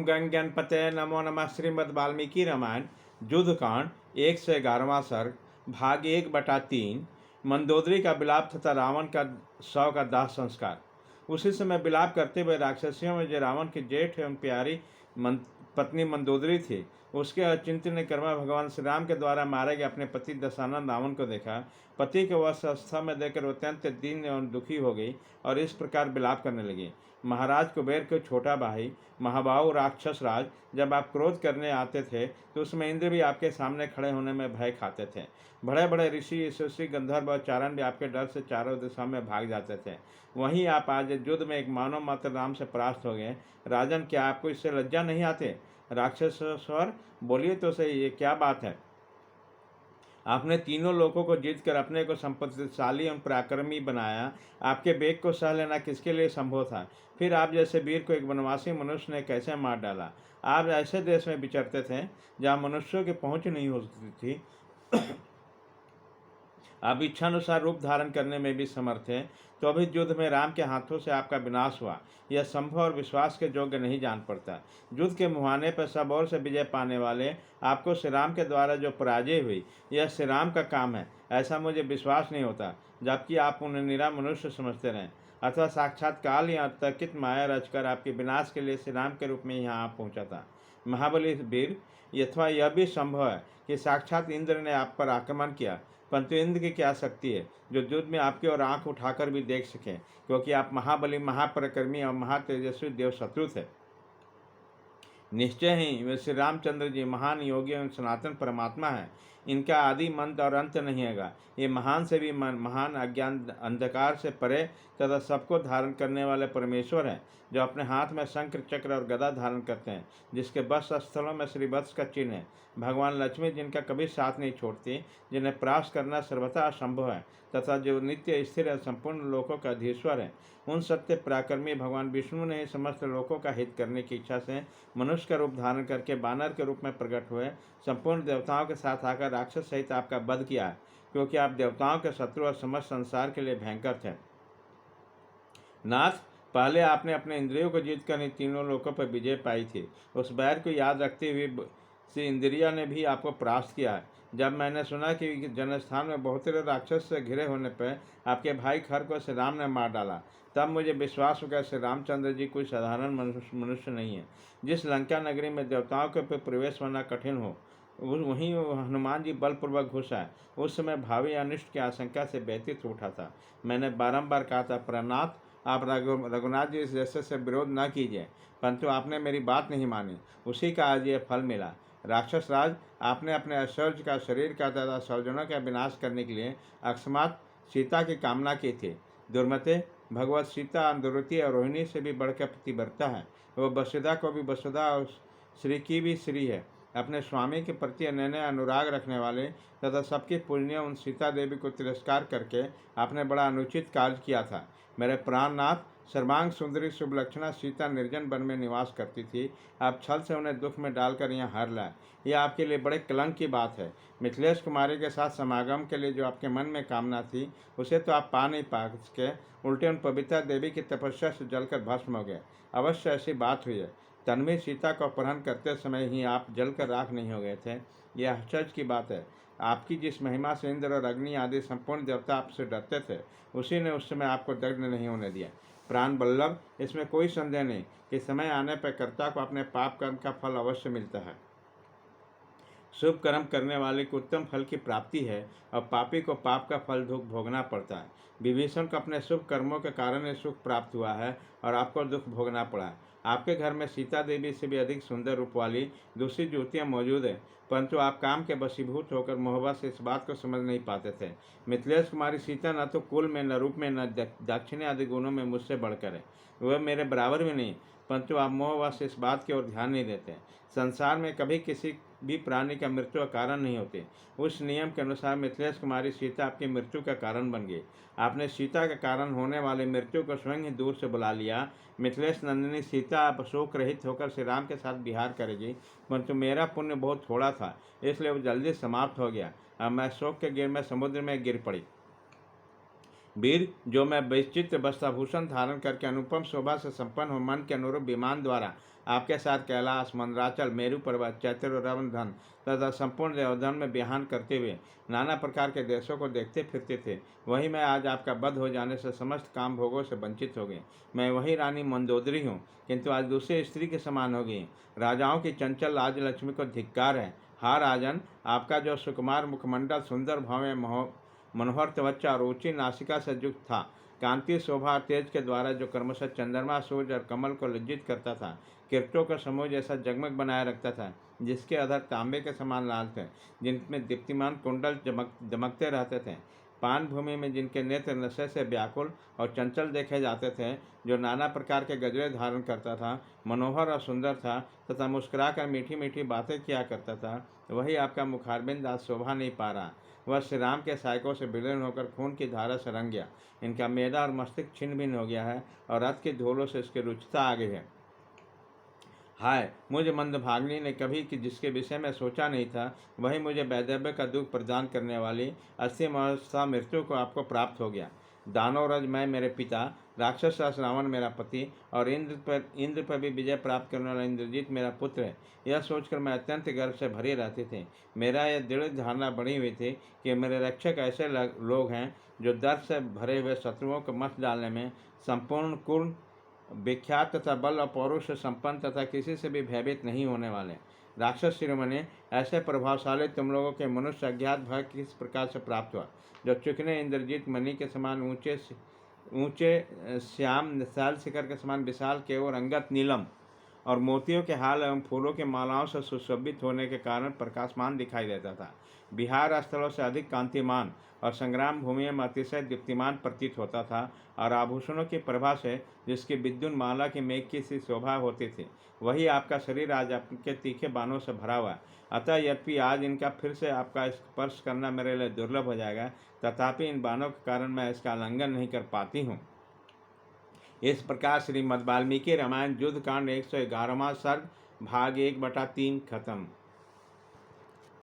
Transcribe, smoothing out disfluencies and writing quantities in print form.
ओम गण गणपते नमो नमः। श्रीमद् वाल्मीकि रामायण युद्धकांड 111वां सर्ग, भाग 1/3। मंदोदरी का विलाप तथा रावण का शव का दाह संस्कार। उसी समय विलाप करते हुए राक्षसियों में जो रावण की जेठ एवं प्यारी पत्नी मंदोदरी थी, उसके अचिंत्य ने कर्मा भगवान श्री राम के द्वारा मारे गए अपने पति दशानन रावण को देखा। पति को वह अवस्था में देखकर वो अत्यंत दीन एवं दुखी हो गई और इस प्रकार विलाप करने लगी। महाराज कुबेर के छोटा भाई महाबाहु राक्षस राज, जब आप क्रोध करने आते थे तो उसमें इंद्र भी आपके सामने खड़े होने में भय खाते थे। बड़े बड़े ऋषि यशस्वी गंधर्व और चारण भी आपके डर से चारों दिशा में भाग जाते थे। वहीं आप आज युद्ध में एक मानव मात्र राम से परास्त हो गए। राजन, क्या आपको इससे लज्जा नहीं आते? राक्षसेश्वर बोलिए तो सही, ये क्या बात है? आपने तीनों लोगों को जीतकर अपने को संपत्तिशाली एवं पराक्रमी बनाया। आपके वेग को सह लेना किसके लिए संभव था? फिर आप जैसे वीर को एक वनवासी मनुष्य ने कैसे मार डाला? आप ऐसे देश में विचरते थे जहाँ मनुष्यों की पहुंच नहीं हो सकती थी। आप इच्छानुसार रूप धारण करने में भी समर्थ हैं, तो अभी युद्ध में राम के हाथों से आपका विनाश हुआ, यह संभव और विश्वास के योग्य नहीं जान पड़ता। युद्ध के मुहाने पर सब ओर से विजय पाने वाले आपको श्री राम के द्वारा जो पराजय हुई, यह श्री राम का काम है, ऐसा मुझे विश्वास नहीं होता, जबकि आप उन्हें निरा मनुष्य समझते रहें, अथवा साक्षात काल या तर्कित माया रचकर आपके विनाश के लिए श्री राम के रूप में यहाँ आप पहुँचा था। महाबली वीर, अथवा यह भी संभव है कि साक्षात इंद्र ने आप पर आक्रमण किया, परंतु इंद्र की क्या शक्ति है जो युद्ध में आपकी ओर आंख उठाकर भी देख सकें, क्योंकि आप महाबली, महापराक्रमी और महातेजस्वी देव शत्रु थे। निश्चय ही वे श्री रामचंद्र जी महान योगी एवं सनातन परमात्मा हैं। इनका आदि मंत और अंत नहीं होगा। ये महान से भी महान अज्ञान अंधकार से परे तथा सबको धारण करने वाले परमेश्वर हैं, जो अपने हाथ में शंख चक्र और गदा धारण करते हैं, जिसके बस स्थलों में श्रीवत्स का चिन्ह है। भगवान लक्ष्मी जिनका कभी साथ नहीं छोड़ती, जिन्हें प्राप्त करना सर्वथा असंभव है, तथा जो नित्य स्थिर और संपूर्ण लोकों का अधीश्वर है, उन सत्य पराक्रमी भगवान विष्णु ने समस्त लोकों का हित करने की इच्छा से मनुष्य का रूप धारण करके बानर के रूप में प्रकट हुए संपूर्ण देवताओं के साथ आकर राक्षस सहित आपका वध किया है, क्योंकि आप देवताओं के शत्रु और समस्त संसार के लिए भयंकर थे। नाथ, पहले आपने अपने इंद्रियों को जीतकर इन तीनों लोकों पर विजय पाई थी। उस बैर को याद रखते हुए श्री इंद्रिया ने भी आपको परास्त किया है। जब मैंने सुना कि जनस्थान में बहुत राक्षस से घिरे होने पर आपके भाई खर को श्री राम ने मार डाला, तब मुझे विश्वास हो गया श्री रामचंद्र जी कोई साधारण मनुष्य नहीं है। जिस लंका नगरी में देवताओं के प्रवेश होना कठिन हो, वहीं हनुमान जी बलपूर्वक घुस आए। उस समय भावी अनिष्ट की आशंका से व्यतीत उठा था। मैंने बारंबार कहा था, प्रनाथ, आप रघुनाथ जी जैसे से विरोध न कीजिए, परंतु आपने मेरी बात नहीं मानी। उसी का आज यह फल मिला। राक्षस राज, आपने अपने ऐश्वर्य का, शरीर का तथा स्वजनों का विनाश करने के लिए अकस्मात सीता की कामना की थी। दुर्मते, भगवत सीता दुर्वती और रोहिणी से भी बढ़कर पतिव्रता है। वह वसुधा को भी वसुधा और श्री की भी श्री है। अपने स्वामी के प्रति अनन्य अनुराग रखने वाले तथा सबकी पूजनीय उन सीता देवी को तिरस्कार करके आपने बड़ा अनुचित कार्य किया था। मेरे प्राणनाथ, सर्वांग सुंदरी शुभलक्षणा सीता निर्जन वन में निवास करती थी। आप छल से उन्हें दुख में डालकर यहाँ हार लाए, यह आपके लिए बड़े कलंक की बात है। मिथिलेश कुमारी के साथ समागम के लिए जो आपके मन में कामना थी, उसे तो आप पा नहीं पा सके, उल्टे उन पवित्र देवी की तपस्या से जलकर भस्म हो गए। अवश्य ऐसी बात हुई है। तन्वी सीता को अपहरण करते समय ही आप जलकर राख नहीं हो गए थे। यह आश्चर्य की बात है। आपकी जिस महिमा से इंद्र और अग्नि आदि संपूर्ण देवता आपसे डरते थे, उसी ने उस समय आपको दग्ध नहीं होने दिया। प्राण बल्लभ, इसमें कोई संदेह नहीं कि समय आने पर कर्ता को अपने पाप कर्म का फल अवश्य मिलता है। शुभ कर्म करने वाले को उत्तम फल की प्राप्ति है और पापी को पाप का फल दुख भोगना पड़ता है। विभीषण को अपने शुभ कर्मों के कारण सुख प्राप्त हुआ है और आपको दुख भोगना पड़ा है। आपके घर में सीता देवी से भी अधिक सुंदर रूप वाली दूसरी ज्योतियाँ मौजूद है, परंतु आप काम के वशीभूत होकर मोहब्बत से इस बात को समझ नहीं पाते थे। मिथिलेश कुमारी सीता न तो कुल में, न रूप में, न दाक्षिण्य आदि गुणों में मुझसे बढ़कर है। वह मेरे बराबर भी नहीं, परंतु आप मोहब्बत से इस बात की ओर ध्यान नहीं देते। संसार में कभी किसी भी प्राणी का मृत्यु का कारण नहीं होते। उस नियम के अनुसार मिथिलेश कुमारी सीता आपकी मृत्यु का कारण बन गई। आपने सीता के कारण होने वाली मृत्यु को स्वयं ही दूर से बुला लिया। मिथिलेश नंदिनी सीता अब शोक रहित होकर श्री राम के साथ विहार करेगी, परंतु मेरा पुण्य बहुत थोड़ा था, इसलिए वो जल्दी समाप्त हो गया। अब मैं शोक के गिर में समुद्र में गिर पड़ी। वीर, जो मैं विचित्र वस्त्राभूषण धारण करके अनुपम शोभा से संपन्न हो मन के अनुरूप विमान द्वारा आपके साथ कैलाश, मंदराचल, मेरु पर्वत, चैत्र रवनधन तथा संपूर्ण देवधन में बिहान करते हुए नाना प्रकार के देशों को देखते फिरते थे। वही मैं आज आपका वध हो जाने से समस्त काम भोगों से वंचित हो गई। मैं वही रानी मंदोदरी हूँ, किंतु आज दूसरी स्त्री के समान हो गई। राजाओं की चंचल राजलक्ष्मी को धिक्कार है। हा राजन, आपका जो सुकुमार मुखमंडल सुंदर भाव में मनोहर त्वचा और ऊंची नासिका से युक्त था, कांति, शोभा और तेज के द्वारा जो क्रमशः चंद्रमा, सूर्य और कमल को लज्जित करता था, किरटों का समूह जैसा जगमग बनाए रखता था, जिसके अधर तांबे के समान लाल थे, जिनमें दीप्तिमान कुंडल दमकते रहते थे, पान भूमि में जिनके नेत्र नशे से व्याकुल और चंचल देखे जाते थे, जो नाना प्रकार के गजरे धारण करता था, मनोहर और सुंदर था तथा मुस्कुराकर मीठी मीठी बातें किया करता था, वही आपका मुखारबिंद आज शोभा नहीं पा रहा। वह श्री राम के सायकों से विलीन होकर खून की धारा से रंग गया। इनका मेदा और मस्तिष्क छिन्न भिन्न हो गया है और रथ के धूलों से इसकी रुचिता आ गई है। हाय, मुझ मंदभागिनी ने कभी कि जिसके विषय में सोचा नहीं था, वही मुझे वैधव्य का दुख प्रदान करने वाली असीम अवस्था मृत्यु को आपको प्राप्त हो गया। दानवराज मैं मेरे पिता, राक्षस रावण मेरा पति और इंद्र पर भी विजय प्राप्त करने वाला इंद्रजीत मेरा पुत्र है। यह सोचकर मैं अत्यंत गर्व से भरी रहती थी। मेरा यह दृढ़ धारणा बनी हुई थी कि मेरे रक्षक ऐसे लोग हैं जो दर्द से भरे हुए शत्रुओं को मत डालने में संपूर्ण कुल विख्यात तथा बल और पौरुष से संपन्न तथा किसी से भी भयभीत नहीं होने वाले। राक्षस शिरोमणि, ऐसे प्रभावशाली तुम लोगों के मनुष्य अज्ञात भय किस प्रकार से प्राप्त हुआ, जो चुकने इंद्रजीत मणि के समान ऊंचे श्याम विशाल शिखर के समान विशाल केवल अंगत नीलम और मोतियों के हाल एवं फूलों के मालाओं से सुशोभित होने के कारण प्रकाशमान दिखाई देता था, विहार स्थलों से अधिक कांतिमान और संग्राम भूमियों में अतिशय दीप्तिमान प्रतीत होता था, और आभूषणों की प्रभा से जिसकी विद्युन माला की मेघ की सी शोभा होती थी, वही आपका शरीर आज आपके तीखे बाणों से भरा हुआ। अतः यद्यपि आज इनका फिर से आपका स्पर्श करना मेरे लिए दुर्लभ हो जाएगा, तथापि इन बाणों के कारण मैं इसका उल्लंघन नहीं कर पाती हूँ। इस प्रकार श्रीमद् वाल्मीकि रामायण युद्ध कांड 111वां सर्ग भाग 1/3 खत्म।